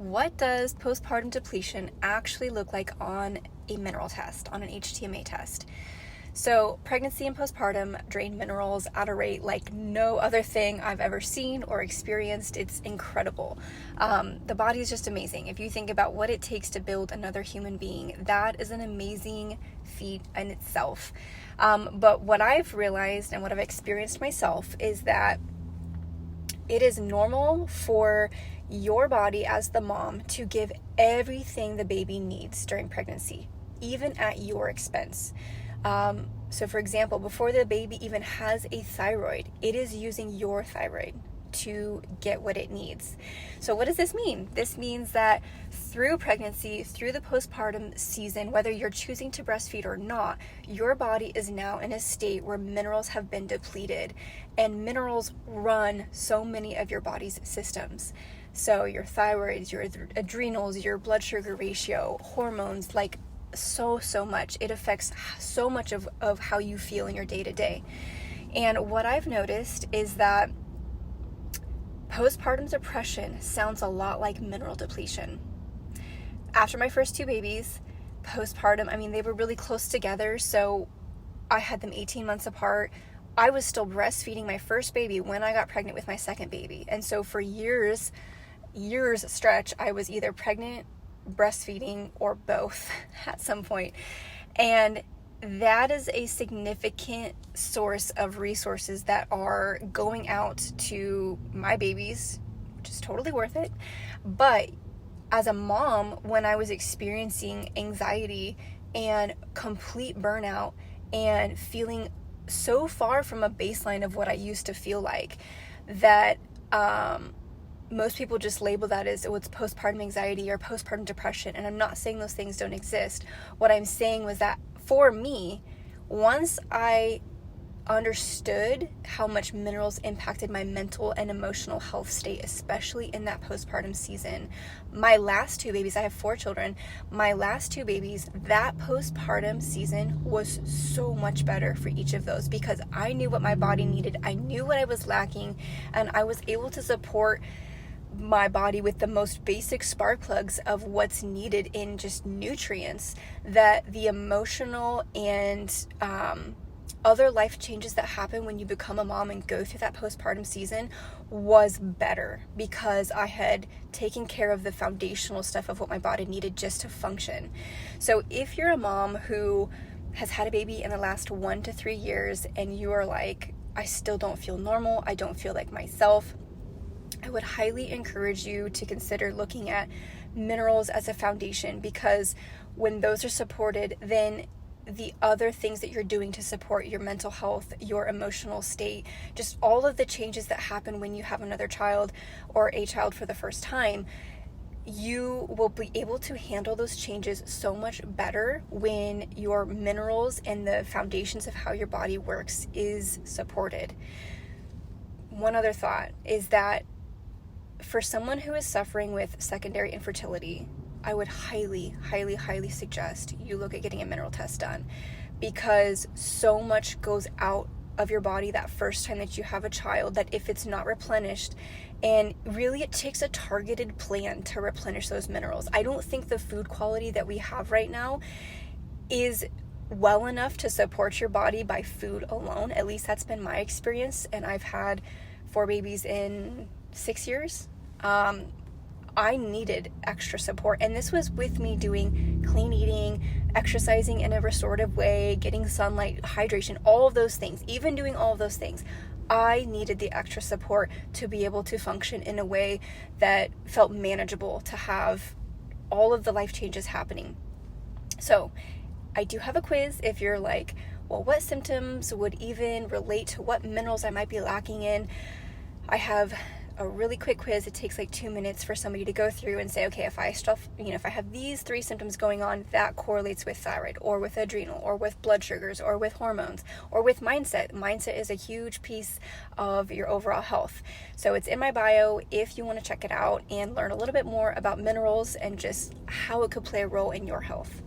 what does postpartum depletion actually look like on a mineral test, on an HTMA test? So pregnancy and postpartum drain minerals at a rate like no other thing I've ever seen or experienced. It's incredible. The body is just amazing. If you think about what it takes to build another human being, that is an amazing feat in itself. But what I've realized and what I've experienced myself is that it is normal for your body as the mom to give everything the baby needs during pregnancy, even at your expense. So for example, before the baby even has a thyroid, it is using your thyroid to get what it needs. So what does this mean? This means that through pregnancy, through the postpartum season, whether you're choosing to breastfeed or not, your body is now in a state where minerals have been depleted, and minerals run so many of your body's systems. So your thyroid, your adrenals, your blood sugar ratio, hormones, like so much. It affects so much of how you feel in your day-to-day. And what I've noticed is that postpartum depression sounds a lot like mineral depletion. After my first two babies, postpartum, they were really close together, so I had them 18 months apart. I was still breastfeeding my first baby when I got pregnant with my second baby. And so for years stretch, I was either pregnant, breastfeeding, or both at some point. And that is a significant source of resources that are going out to my babies, which is totally worth it. But as a mom, when I was experiencing anxiety and complete burnout and feeling so far from a baseline of what I used to feel like, that most people just label that as, it's postpartum anxiety or postpartum depression. And I'm not saying those things don't exist. What I'm saying was that for me, once I understood how much minerals impacted my mental and emotional health state, especially in that postpartum season, my last two babies, I have 4 children, my last 2 babies, that postpartum season was so much better for each of those, because I knew what my body needed, I knew what I was lacking, and I was able to support my body with the most basic spark plugs of what's needed in just nutrients, that the emotional and other life changes that happen when you become a mom and go through that postpartum season was better, because I had taken care of the foundational stuff of what my body needed just to function. So if you're a mom who has had a baby in the last 1 to 3 years and you are like, I still don't feel normal, I don't feel like myself, I would highly encourage you to consider looking at minerals as a foundation, because when those are supported, then the other things that you're doing to support your mental health, your emotional state, just all of the changes that happen when you have another child or a child for the first time, you will be able to handle those changes so much better when your minerals and the foundations of how your body works is supported. One other thought is that for someone who is suffering with secondary infertility, I would highly suggest you look at getting a mineral test done, because so much goes out of your body that first time that you have a child, that if it's not replenished, and really it takes a targeted plan to replenish those minerals. I don't think the food quality that we have right now is well enough to support your body by food alone. At least that's been my experience, and I've had 4 babies in 6 years. I needed extra support, and this was with me doing clean eating, exercising in a restorative way, getting sunlight, hydration, all of those things. Even doing all of those things, I needed the extra support to be able to function in a way that felt manageable, to have all of the life changes happening. So I do have a quiz if you're like, well, what symptoms would even relate to what minerals I might be lacking in? I have a really quick quiz. It takes like 2 minutes for somebody to go through and say, okay, if I have these 3 symptoms going on, that correlates with thyroid or with adrenal or with blood sugars or with hormones or with mindset. Mindset is a huge piece of your overall health. So it's in my bio if you want to check it out and learn a little bit more about minerals and just how it could play a role in your health.